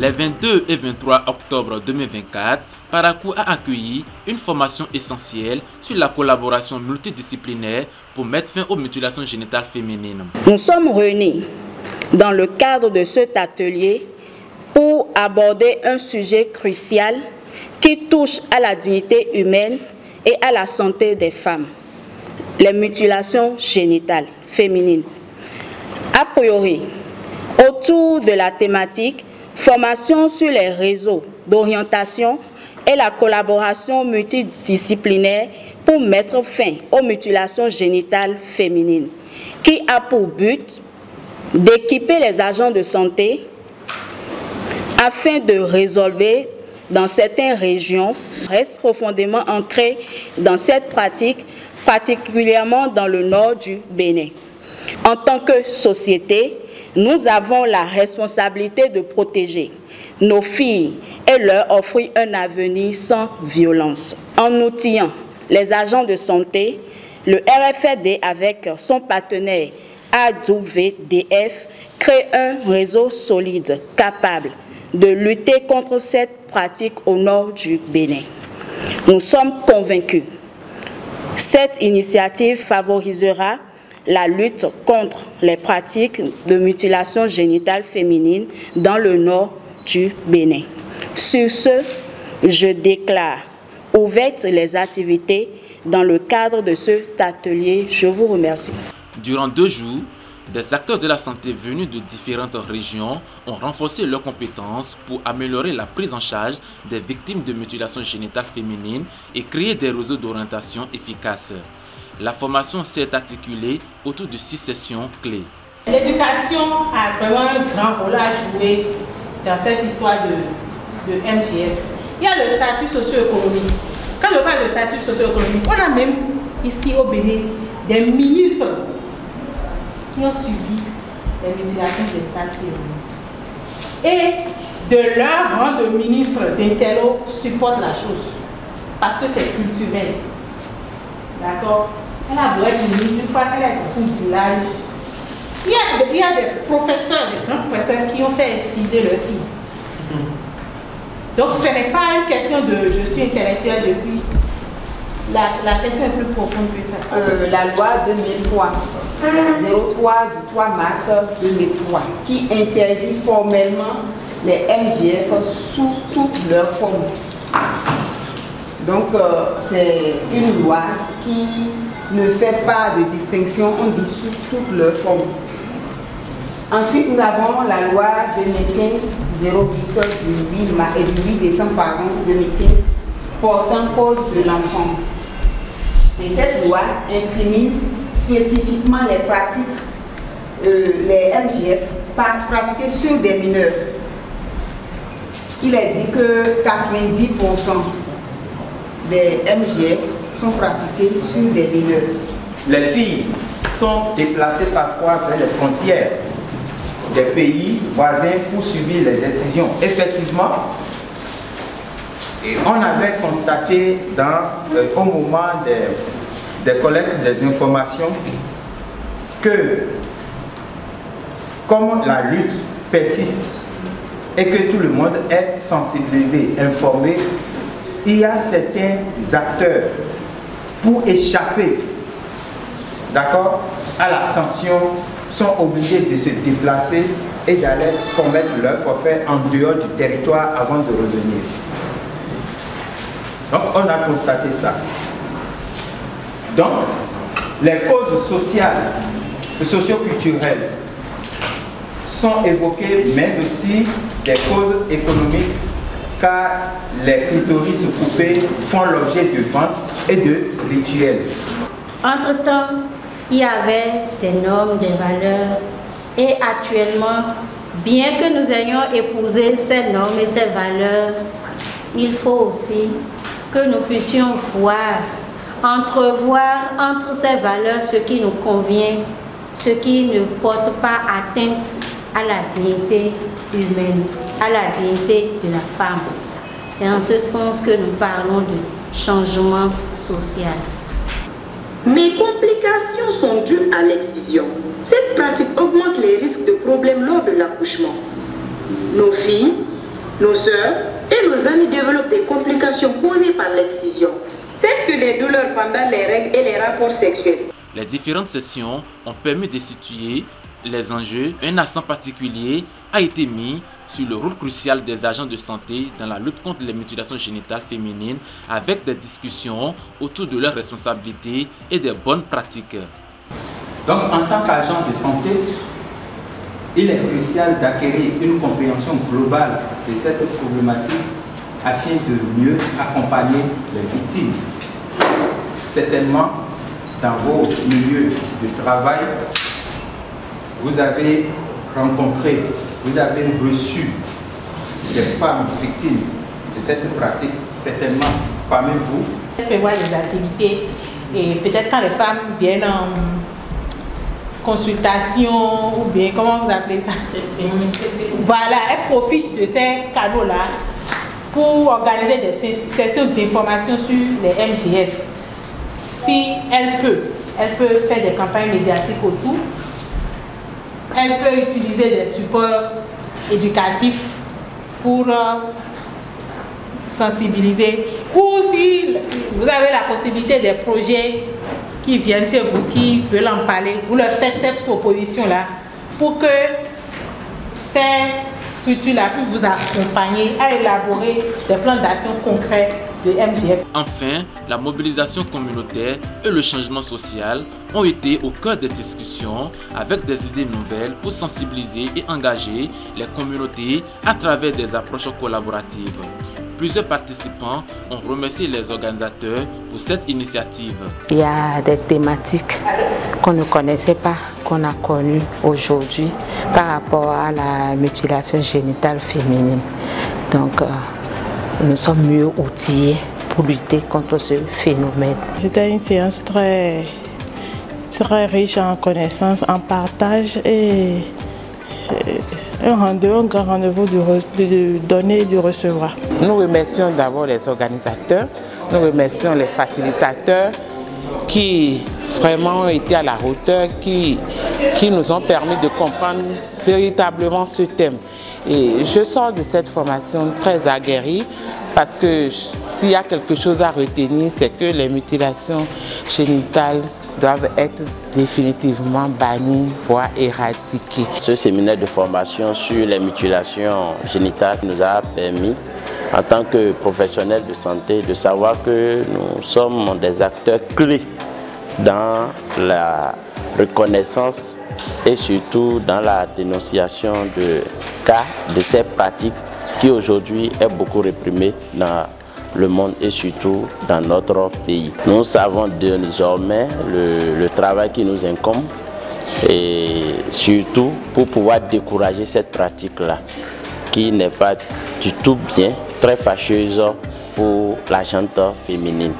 Les 22 et 23 octobre 2024, Parakou a accueilli une formation essentielle sur la collaboration multidisciplinaire pour mettre fin aux mutilations génitales féminines. Nous sommes réunis dans le cadre de cet atelier pour aborder un sujet crucial qui touche à la dignité humaine et à la santé des femmes, les mutilations génitales féminines. A priori, autour de la thématique formation sur les réseaux d'orientation et la collaboration multidisciplinaire pour mettre fin aux mutilations génitales féminines, qui a pour but d'équiper les agents de santé afin de résolver dans certaines régions, reste profondément ancrée dans cette pratique, particulièrement dans le nord du Bénin. En tant que société, nous avons la responsabilité de protéger nos filles et leur offrir un avenir sans violence. En outillant les agents de santé, le RFED avec son partenaire AWDF crée un réseau solide capable de lutter contre cette pratique au nord du Bénin. Nous sommes convaincus que cette initiative favorisera la lutte contre les pratiques de mutilation génitale féminine dans le nord du Bénin. Sur ce, je déclare ouvertes les activités dans le cadre de cet atelier. Je vous remercie. Durant 2 jours, des acteurs de la santé venus de différentes régions ont renforcé leurs compétences pour améliorer la prise en charge des victimes de mutilations génitales féminines et créer des réseaux d'orientation efficaces. La formation s'est articulée autour de 6 sessions clés. L'éducation a vraiment un grand rôle à jouer dans cette histoire de MGF. Il y a le statut socio-économique. Quand on parle de statut socio-économique, on a même ici au Bénin des ministres qui ont suivi les mutilations génitales féminines. Et de leur rang de ministre d'interro supporte la chose. Parce que c'est culturel. D'accord? Elle a beau être ministre, une fois qu'elle est dans son village. Il y a des professeurs, des grands professeurs qui ont fait inciser leurs filles. Donc ce n'est pas une question de je suis intellectuelle, je suis. La question est plus profonde que ça. La loi 2003, 03 du 3 mars 2003, qui interdit formellement les MGF sous toutes leurs formes. Donc c'est une loi qui ne fait pas de distinction, on dit sous toutes leurs formes. Ensuite, nous avons la loi 2015-08 du 8 décembre 2015 portant code de l'enfant. Et cette loi incrimine spécifiquement les pratiques, les MGF, pratiquées sur des mineurs. Il est dit que 90% des MGF sont pratiqués sur des mineurs. Les filles sont déplacées parfois vers les frontières des pays voisins pour subir les incisions. Effectivement, on avait constaté au moment des collectes des informations que comme la lutte persiste et que tout le monde est sensibilisé, informé, il y a certains acteurs pour échapper, d'accord, à la sanction, sont obligés de se déplacer et d'aller commettre leur forfait en dehors du territoire avant de revenir. Donc on a constaté ça. Donc les causes sociales et socio-culturelles sont évoquées, mais aussi des causes économiques, car les clitoris coupés font l'objet de ventes et de rituels. Entre-temps, il y avait des normes, des valeurs, et actuellement, bien que nous ayons épousé ces normes et ces valeurs, il faut aussi que nous puissions entrevoir entre ces valeurs ce qui nous convient, ce qui ne porte pas atteinte à la dignité humaine, à la dignité de la femme. C'est en ce sens que nous parlons de changement social. Mes complications sont dues à l'excision. Cette pratique augmente les risques de problèmes lors de l'accouchement. Nos filles Nos sœurs et nos amis développent des complications causées par l'excision, telles que les douleurs pendant les règles et les rapports sexuels. Les différentes sessions ont permis de situer les enjeux. Un accent particulier a été mis sur le rôle crucial des agents de santé dans la lutte contre les mutilations génitales féminines, avec des discussions autour de leurs responsabilités et des bonnes pratiques. Donc, en tant qu'agent de santé, il est crucial d'acquérir une compréhension globale de cette problématique afin de mieux accompagner les victimes. Certainement, dans vos milieux de travail, vous avez rencontré, vous avez reçu des femmes victimes de cette pratique, certainement parmi vous. Elle prévoit des activités et peut-être quand les femmes viennent en consultation ou bien, comment vous appelez ça? Voilà, elles profitent de ces canaux-là pour organiser des sessions d'information sur les MGF. Si elle peut faire des campagnes médiatiques autour. Elle peut utiliser des supports éducatifs pour sensibiliser. Ou si vous avez la possibilité des projets qui viennent chez vous, qui veulent en parler, vous leur faites cette proposition-là pour que ces structures-là puissent vous accompagner à élaborer des plans d'action concrets de MGF. Enfin, la mobilisation communautaire et le changement social ont été au cœur des discussions avec des idées nouvelles pour sensibiliser et engager les communautés à travers des approches collaboratives. Plusieurs participants ont remercié les organisateurs pour cette initiative. Il y a des thématiques qu'on ne connaissait pas, qu'on a connues aujourd'hui par rapport à la mutilation génitale féminine. Donc, nous sommes mieux outillés pour lutter contre ce phénomène. C'était une séance très riche en connaissances, en partage et un grand rendez-vous de donner et de recevoir. Nous remercions d'abord les organisateurs, nous remercions les facilitateurs qui vraiment ont été à la hauteur, qui nous ont permis de comprendre véritablement ce thème. Et je sors de cette formation très aguerrie parce que s'il y a quelque chose à retenir, c'est que les mutilations génitales doivent être définitivement bannies, voire éradiquées. Ce séminaire de formation sur les mutilations génitales nous a permis, en tant que professionnels de santé, de savoir que nous sommes des acteurs clés dans la reconnaissance et surtout dans la dénonciation de cas de ces pratiques qui aujourd'hui est beaucoup réprimée dans le monde et surtout dans notre pays. Nous savons désormais le travail qui nous incombe et surtout pour pouvoir décourager cette pratique-là qui n'est pas du tout bien, très fâcheuse pour la gente féminine.